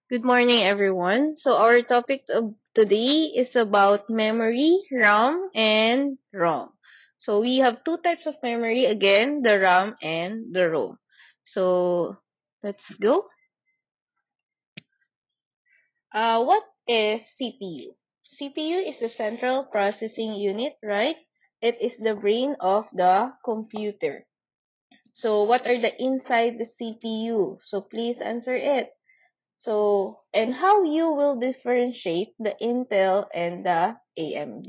Good morning, everyone. So our topic of today is about memory, RAM, and ROM. So we have two types of memory again, the RAM and the ROM. So let's go. What is CPU? CPU is the central processing unit, right? It is the brain of the computer. So what are the inside the CPU? So please answer it. So, and how you will differentiate the Intel and the AMD.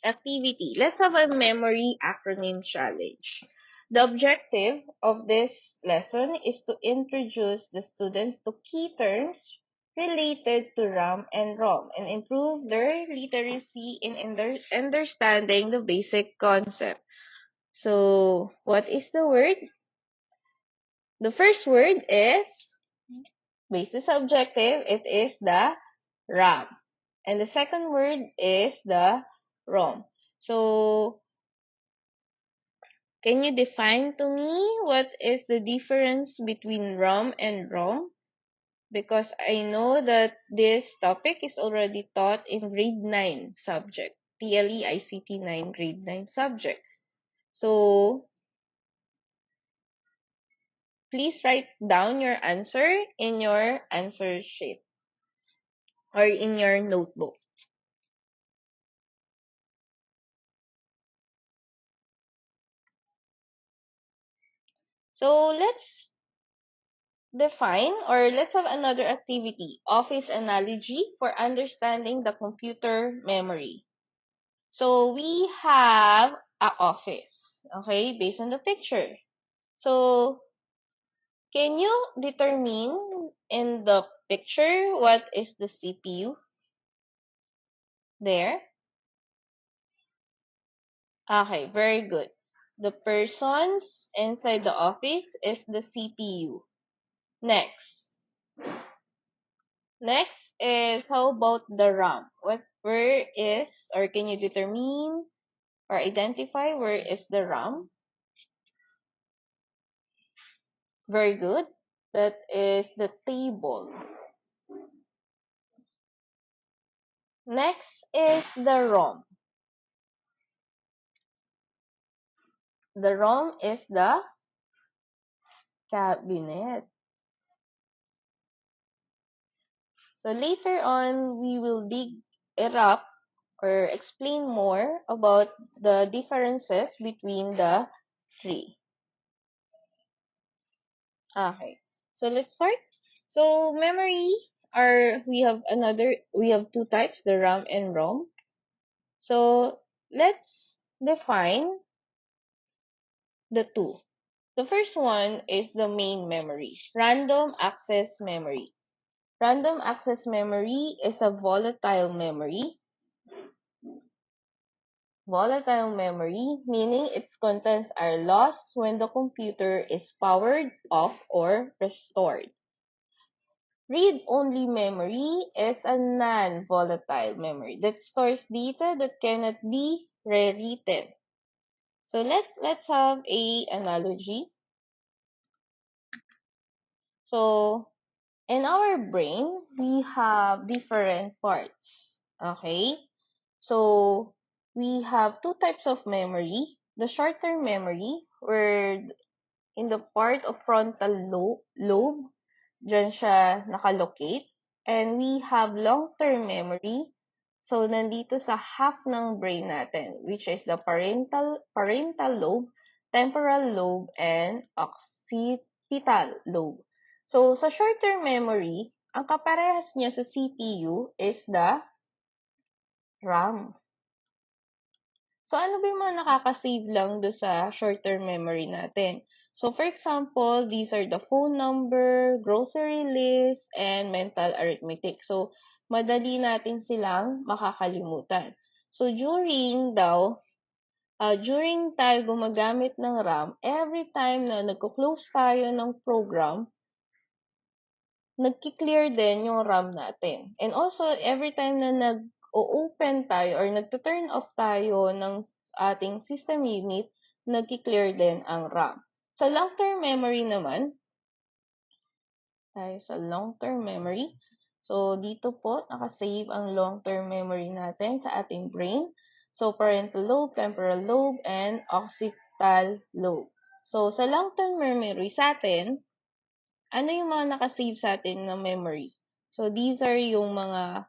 Activity. Let's have a memory acronym challenge. The objective of this lesson is to introduce the students to key terms related to RAM and ROM and improve their literacy in understanding the basic concept. So, what is the word? The first word is basis objective, it is the RAM. And the second word is the ROM. So, can you define to me what is the difference between ROM and ROM? Because I know that this topic is already taught in grade 9 subject, TLE ICT 9 grade 9 subject. So, please write down your answer in your answer sheet or in your notebook. So, let's have another activity, office analogy for understanding the computer memory. So we have a office, okay, based on the picture. So can you determine in the picture what is the CPU there? Okay, very good. The persons inside the office is the CPU. Next. Next is how about the RAM? Where is, or can you determine or identify where is the RAM? Very good. That is the table. Next is the ROM. The ROM is the cabinet. So later on, we will dig it up or explain more about the differences between the three. Okay. So let's start. So memory we have two types, the RAM and ROM. So let's define the two. The first one is the main memory, random access memory. Random access memory is a volatile memory. Volatile memory, meaning its contents are lost when the computer is powered off or restored. Read-only memory is a non-volatile memory that stores data that cannot be rewritten. So let's have a analogy. So in our brain, we have different parts. Okay? So we have two types of memory. The short-term memory, where in the part of frontal lobe, dyan siya nakalocate. And we have long-term memory. So, nandito sa half ng brain natin, which is the parental lobe, temporal lobe, and occipital lobe. So, sa short-term memory, ang kaparehas niya sa CPU is the RAM. So, ano ba yung mga nakaka-save lang do sa short-term memory natin? So, for example, these are the phone number, grocery list, and mental arithmetic. So, madali natin silang makakalimutan. So, during tayo gumagamit ng RAM, every time na nagko-close tayo ng program, nagki-clear din yung RAM natin. And also, every time na nag-o-open tayo or nagto-turn off tayo ng ating system unit, nagki-clear din ang RAM. Sa long-term memory naman, tayo sa long-term memory. So, dito po, nakasave ang long-term memory natin sa ating brain. So, parental lobe, temporal lobe, and occipital lobe. So, sa long-term memory sa atin, ano yung mga nakasave sa atin na memory? So, these are yung mga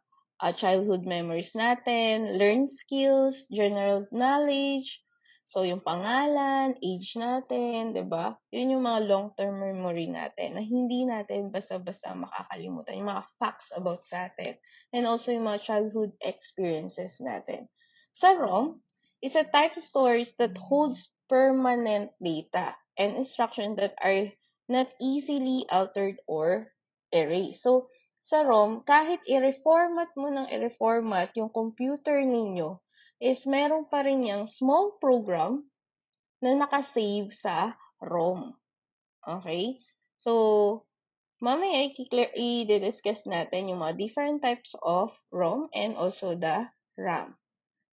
childhood memories natin, learned skills, general knowledge, so yung pangalan, age natin, 'di ba? Yun yung mga long-term memory natin na hindi natin basta-basta makakalimutan, yung mga facts about sa atin, and also yung mga childhood experiences natin. Sa ROM, it's a type of storage that holds permanent data and instructions that are not easily altered or erased. So, sa ROM, kahit i-reformat mo ng i-reformat yung computer ninyo, is meron pa rin yung small program na nakasave sa ROM. Okay? So, mamaya i-discuss natin yung mga different types of ROM and also the RAM.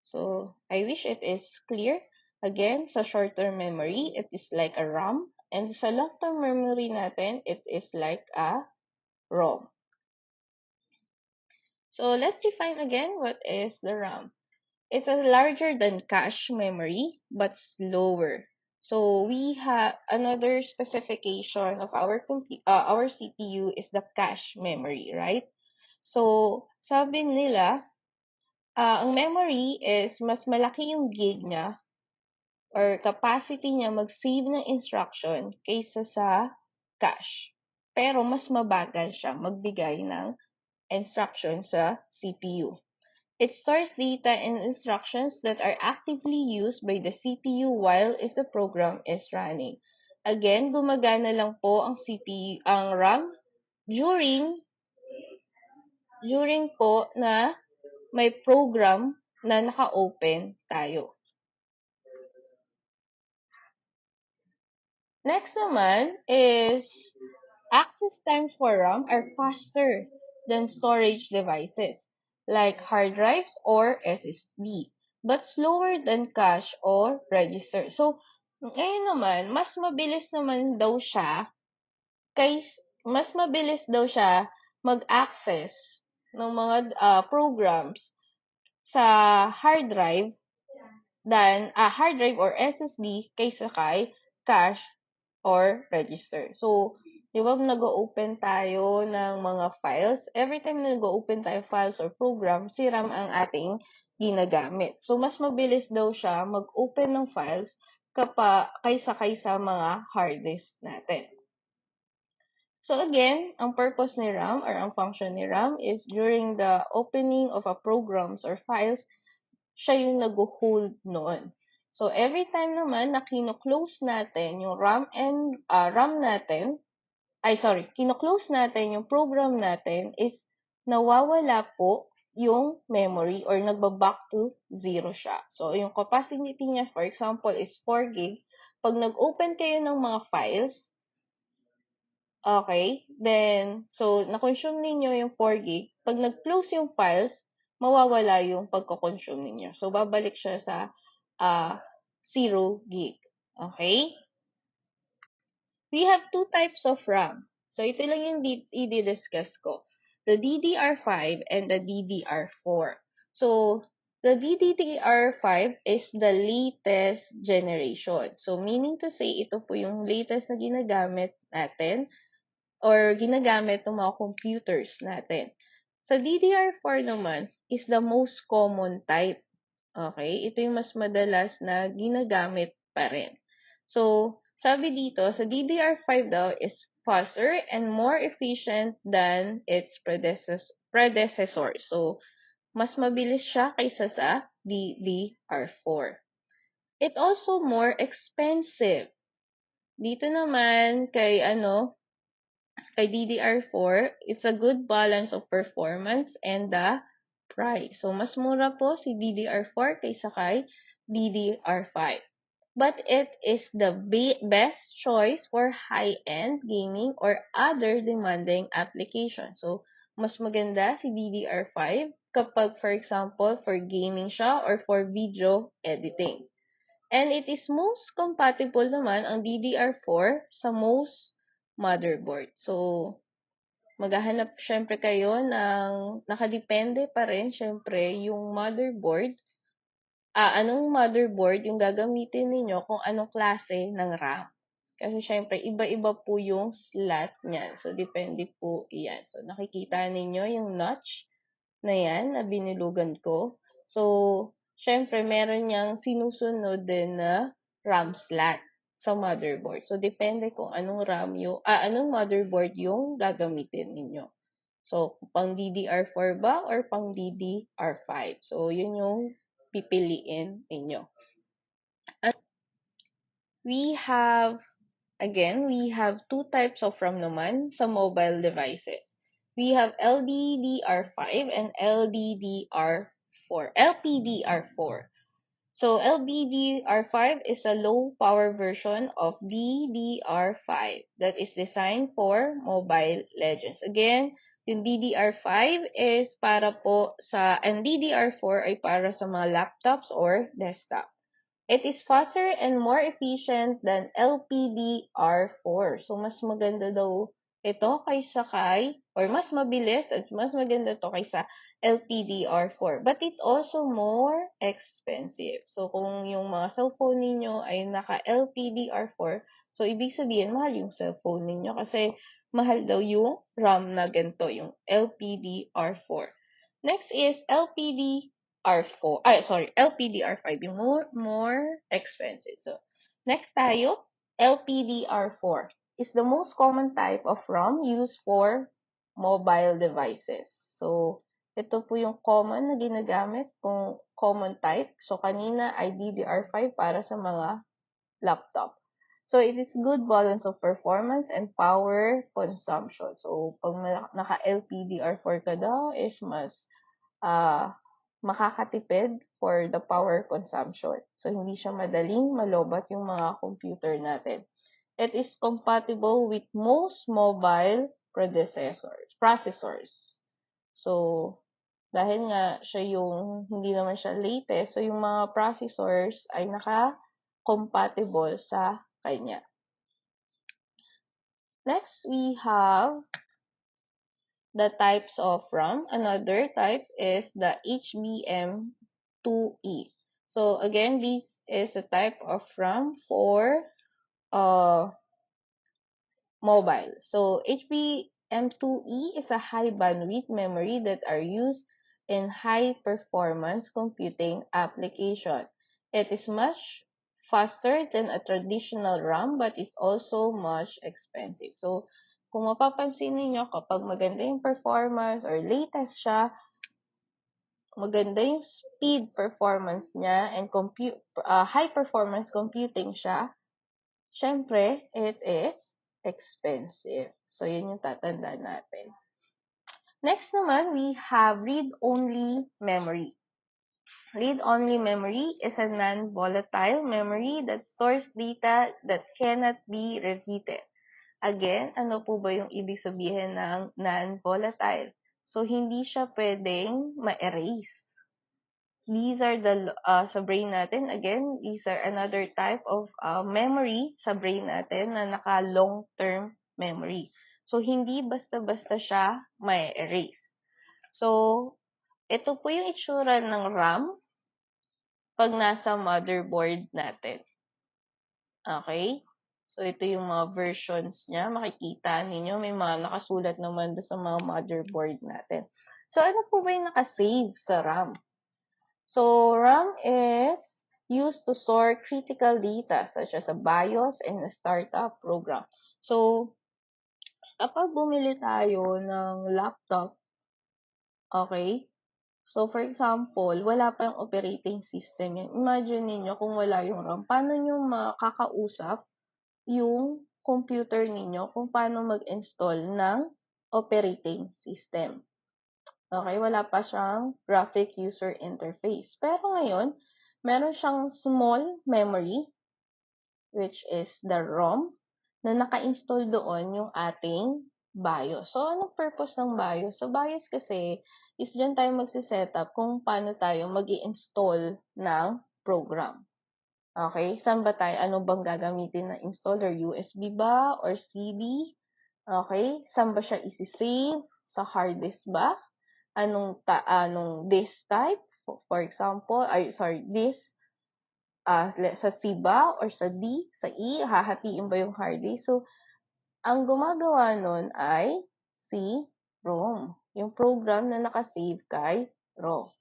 So, I wish it is clear. Again, sa short-term memory, it is like a RAM. And sa long-term memory natin, it is like a ROM. So, let's define again what is the RAM. It's a larger than cache memory, but slower. So, we have another specification of our CPU is the cache memory, right? So, sabi nila, ang memory is mas malaki yung gig niya or capacity niya mag-save ng instruction kaysa sa cache. Pero mas mabagal siya magbigay ng instruction sa CPU. It stores data and instructions that are actively used by the CPU while the program is running. Again, gumagana lang po ang CPU, ang RAM during po na may program na naka-open tayo. Next naman is access times for RAM are faster than storage devices like hard drives or SSD, but slower than cache or register. So, ngayon naman, mas mabilis daw siya mag-access ng mga programs sa hard drive or SSD kaysa kay cache or register. So, di ba nag-open tayo ng mga files? Every time na nag-open tayo files or program, si RAM ang ating ginagamit. So, mas mabilis daw siya mag-open ng files kaysa mga hard disk natin. So, again, ang purpose ni RAM or ang function ni RAM is during the opening of a programs or files, siya yung nag-hold noon. So, every time naman na kino-close natin yung RAM natin, kino-close natin yung program natin is nawawala po yung memory or nagba-back to zero siya. So, yung capacity niya, for example, is 4 gig. Pag nag-open kayo ng mga files, okay, then, so, na-consume ninyo yung 4 gig. Pag nag-close yung files, mawawala yung pagko-consume ninyo. So, babalik siya sa 0 gig. Okay? We have two types of RAM. So, ito lang yung i-discuss ko. The DDR5 and the DDR4. So, the DDR5 is the latest generation. So, meaning to say, ito po yung latest na ginagamit natin or ginagamit ng mga computers natin. Sa DDR4 naman is the most common type. Okay? Ito yung mas madalas na ginagamit pa rin. So, sabi dito, sa DDR5 daw is faster and more efficient than its predecessor. So, mas mabilis siya kaysa sa DDR4. It also more expensive. Dito naman kay DDR4, it's a good balance of performance and the price. So, mas mura po si DDR4 kaysa kay DDR5. But it is the best choice for high-end gaming or other demanding applications. So, mas maganda si DDR5 kapag, for example, for gaming siya or for video editing. And it is most compatible naman ang DDR4 sa most motherboard. So, maghahanap syempre kayo ng nakadepende pa rin syempre yung motherboard. Anong motherboard yung gagamitin ninyo kung anong klase ng RAM. Kasi syempre, iba-iba po yung slot niyan. So, depende po iyan. So, nakikita ninyo yung notch na yan na binulugan ko. So, syempre, meron niyang sinusunod din na RAM slot sa motherboard. So, depende kung anong anong motherboard yung gagamitin ninyo. So, pang DDR4 ba or pang DDR5? So, yun yung pipiliin ninyo. At we have two types of RAM naman sa mobile devices. We have LDDR5 and LPDR4. So, LPDR5 is a low power version of DDR5 that is designed for Mobile Legends. Again, yung DDR5 is and DDR4 ay para sa mga laptops or desktop. It is faster and more efficient than LPDR4. So, mas maganda daw ito or mas mabilis at mas maganda to kaysa LPDR4. But it also more expensive. So, kung yung mga cellphone ninyo ay naka-LPDR4, so, ibig sabihin, mahal yung cellphone ninyo kasi mahal daw yung RAM na ganito, yung LPDR4. Next is LPDR5, yung more expensive. So, next tayo, LPDR4 is the most common type of ROM used for mobile devices. So, ito po yung common na ginagamit kung common type. So, kanina ay DDR5 para sa mga laptop. So, it is good balance of performance and power consumption. So, pag naka-LPDR4 ka daw is mas makakatipid for the power consumption. So, hindi siya madaling malobat yung mga computer natin. It is compatible with most mobile processors. So, dahil nga siya yung hindi naman siya latest, so yung mga processors ay naka-compatible sa kanya. Next, we have the types of RAM. Another type is the HBM2E. So again, this is a type of RAM for mobile. So HBM2E is a high bandwidth memory that are used in high performance computing application. It is much faster than a traditional RAM but is also much expensive. So, kung mapapansin niyo kapag maganda yung performance or latest siya, maganda yung speed performance niya and high performance computing siya, syempre, it is expensive. So, yun yung tatandaan natin. Next naman, we have read-only memory. Read-only memory is a non-volatile memory that stores data that cannot be repeated. Again, ano po ba yung ibig sabihin ng non-volatile? So, hindi siya pwedeng ma-erase. These are sa brain natin, again, these are another type of memory sa brain natin na naka-long-term memory. So, hindi basta-basta siya may erase. So, ito po yung itsura ng RAM pag nasa motherboard natin. Okay? So, ito yung mga versions niya. Makikita ninyo, may mga nakasulat naman doon sa mga motherboard natin. So, ano po ba yung nakasave sa RAM? So, RAM is used to store critical data such as a BIOS and a startup program. So, kapag bumili tayo ng laptop, okay? So, for example, wala pa yung operating system yan. Imagine niyo kung wala yung RAM, paano nyo makakausap yung computer ninyo kung paano mag-install ng operating system. Okay, wala pa siyang graphic user interface. Pero ngayon, meron siyang small memory, which is the ROM, na naka-install doon yung ating BIOS. So, anong purpose ng BIOS? So, BIOS kasi is dyan tayo magsiset up kung paano tayo mag-i-install ng program. Okay, saan ba tayo? Ano bang gagamitin na installer? USB ba or CD? Okay, saan ba siya isi-save? Sa hard disk ba? Anong disk type? For example, disk sa C ba or sa D, sa E, hahatiin ba yung hard disk? So, ang gumagawa nun ay si ROM, yung program na nakasave kay ROM.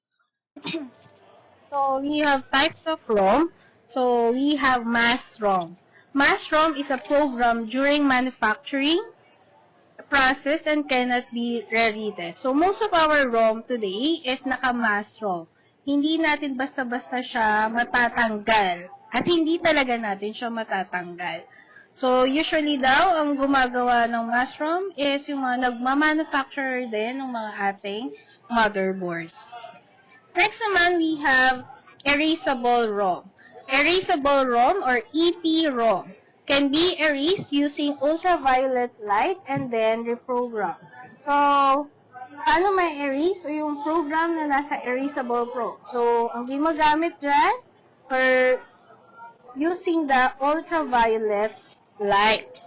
So, we have types of ROM. So, we have mass ROM. Mass ROM is a program during manufacturing process and cannot be rewritten. So, most of our ROM today is naka-mass ROM. Hindi natin basta-basta siya matatanggal. At hindi talaga natin siya matatanggal. So, usually daw, ang gumagawa ng mass ROM is yung mga nagmamanufacturer din ng mga ating motherboards. Next naman, we have erasable ROM. Erasable ROM or EPROM can be erased using ultraviolet light and then reprogram. So, paano may erase o yung program na nasa erasable ROM? So, ang ginagamit dyan for using the ultraviolet light.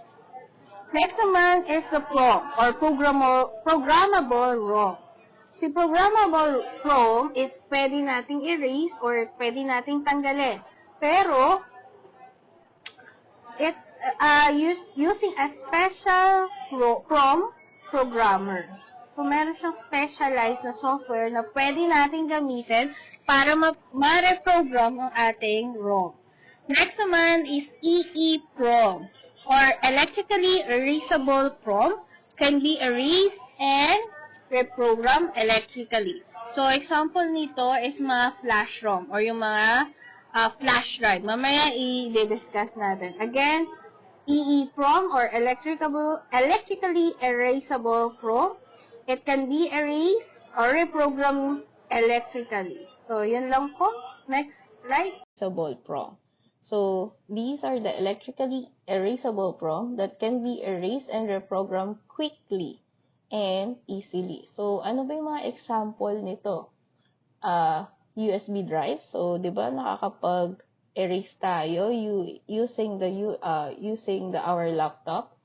Next naman is the PROM or programmable ROM. Si programmable ROM is pwede nating erase or pwede nating tanggalin. Pero, it using a special PROM programmer. So, meron siyang specialized na software na pwede nating gamitin para ma-reprogram ang ating ROM. Next naman is EEPROM or electrically erasable PROM can be erased and reprogram electrically. So, example nito is mga flash ROM or yung mga flash drive. Mamaya i-discuss natin. Again, EEPROM or electrically erasable PROM. It can be erased or reprogrammed electrically. So, yun lang po. Next slide. Erasable PROM. So, these are the electrically erasable PROM that can be erased and reprogrammed quickly and easily. So, ano ba yung mga example nito? USB drive. So, 'di ba nakakapag-erase tayo using our laptop.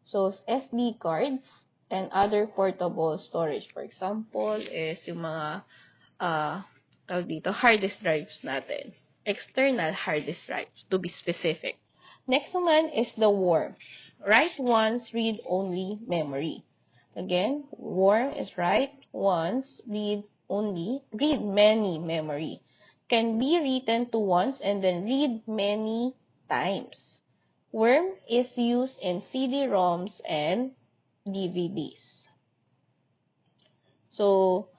So, SD cards and other portable storage. For example, is yung mga hard disk drives natin. External hard disk drives, to be specific. Next one is the WARM. Write once, read only memory. Again, WARM is write once, read many memory. Can be written to once and then read many times. WARM is used in CD-ROMs and DVDs. So,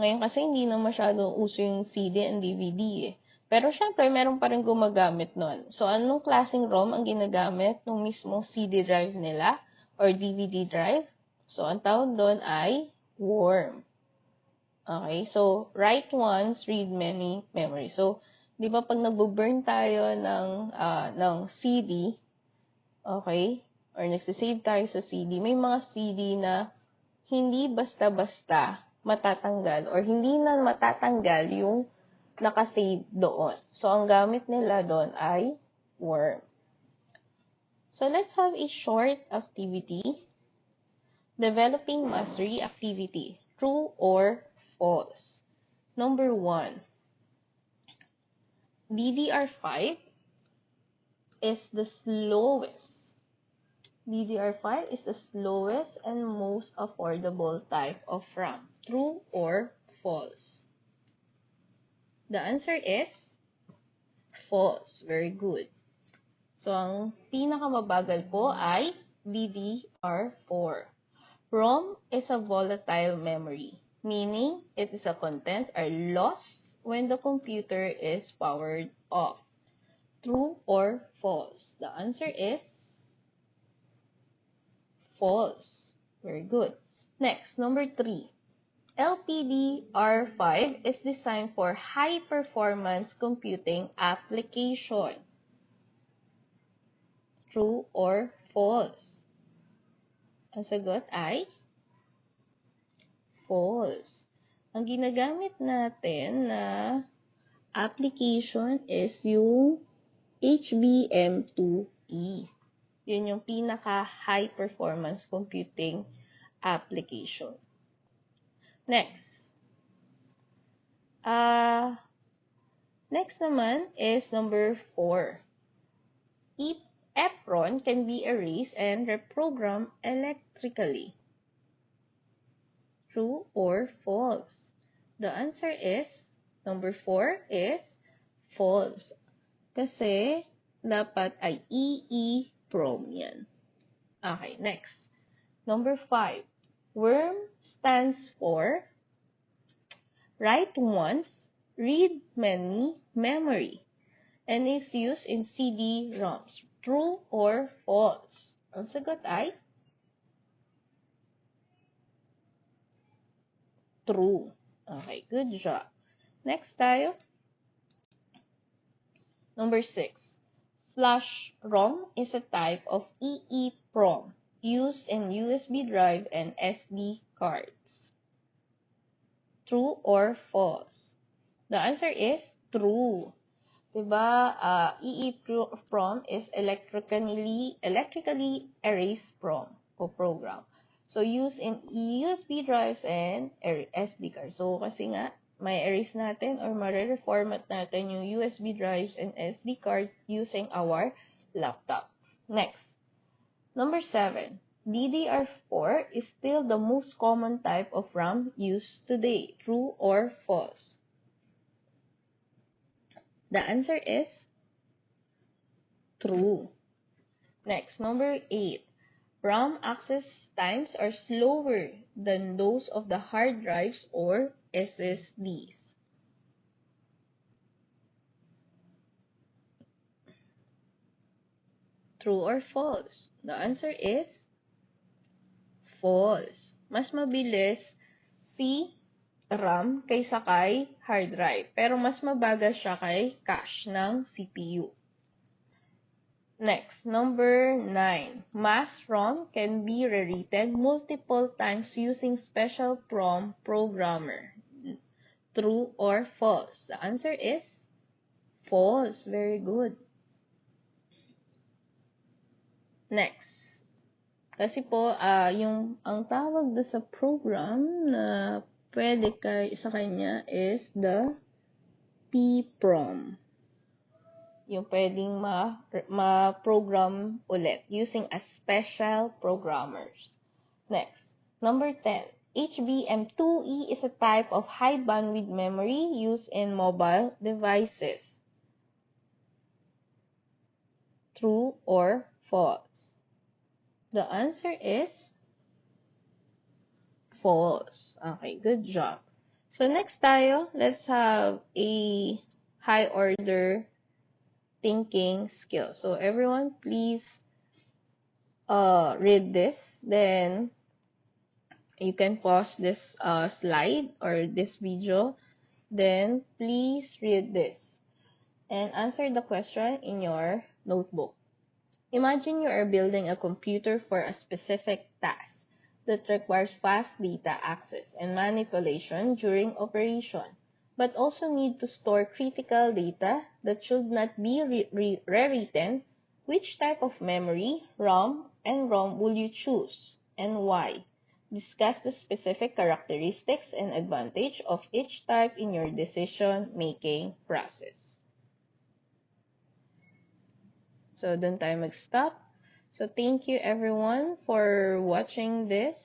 ngayon kasi hindi na masyadong uso yung CD and DVD eh. Pero syempre, meron pa rin gumagamit nun. So, anong klaseng ROM ang ginagamit ng mismong CD drive nila or DVD drive? So, ang tawag doon ay WARM. Okay, so, write once, read many memory. So, di ba pag nagbo-burn tayo ng CD, okay, or nagsisave tayo sa CD, may mga CD na hindi basta-basta matatanggal or hindi na matatanggal yung nakasave doon. So, ang gamit nila doon ay worm. So, let's have a short activity. Developing mastery activity. True or false? Number 1. DDR5 is the slowest. DDR5 is the slowest and most affordable type of RAM. True or false? The answer is false. Very good. So, ang pinakamabagal po ay DDR4. ROM is a volatile memory, meaning its contents are lost when the computer is powered off. True or false? The answer is false. Very good. Next, number 3. LPDDR5 is designed for high-performance computing application. True or false? Ang sagot ay false. Ang ginagamit natin na application is yung HBM2E. Yun yung pinaka-high performance computing application. Next. Next naman is number 4. EPROM can be erased and reprogrammed electrically. True or false? The answer is, number 4 is false. Kasi, dapat ay EEPROM yan. Okay, next. Number 5. WORM stands for write once, read many, memory, and is used in CD-ROMs. True or false? Ang sagot ay true. Okay, good job. Next tayo. Number 6. Flash ROM is a type of EEPROM used in USB drive and SD cards. True or false? The answer is true. Diba, EEPROM is electrically erased PROM o program. So, used in USB drives and SD cards. So, kasi nga, may erase natin or ma-reformat natin yung USB drives and SD cards using our laptop. Next. Number 7. DDR4 is still the most common type of RAM used today. True or false? The answer is true. Next, number 8. RAM access times are slower than those of the hard drives or SSDs. True or false? The answer is false. Mas mabilis si RAM kaysa kay hard drive. Pero mas mabagal siya kay cache ng CPU. Next, number 9. Mass ROM can be rewritten multiple times using special PROM programmer. True or false? The answer is false. Very good. Next. Kasi po, ang tawag do sa program na pwede sa kanya is the PPROM. Yung pwedeng ma-program ulit using a special programmers. Next, number 10. HBM2E is a type of high bandwidth memory used in mobile devices. True or false? The answer is false. Okay, good job. So next tayo, let's have a high order thinking skill. So everyone, please read this. Then you can pause this slide or this video. Then please read this and answer the question in your notebook. Imagine you are building a computer for a specific task that requires fast data access and manipulation during operation, but also need to store critical data that should not be rewritten. Which type of memory, RAM, and ROM will you choose, and why? Discuss the specific characteristics and advantage of each type in your decision-making process. So, dun tayo mag-stop. So, thank you everyone for watching this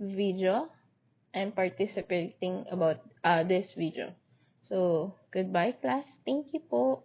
video and participating about this video. So, goodbye class. Thank you po.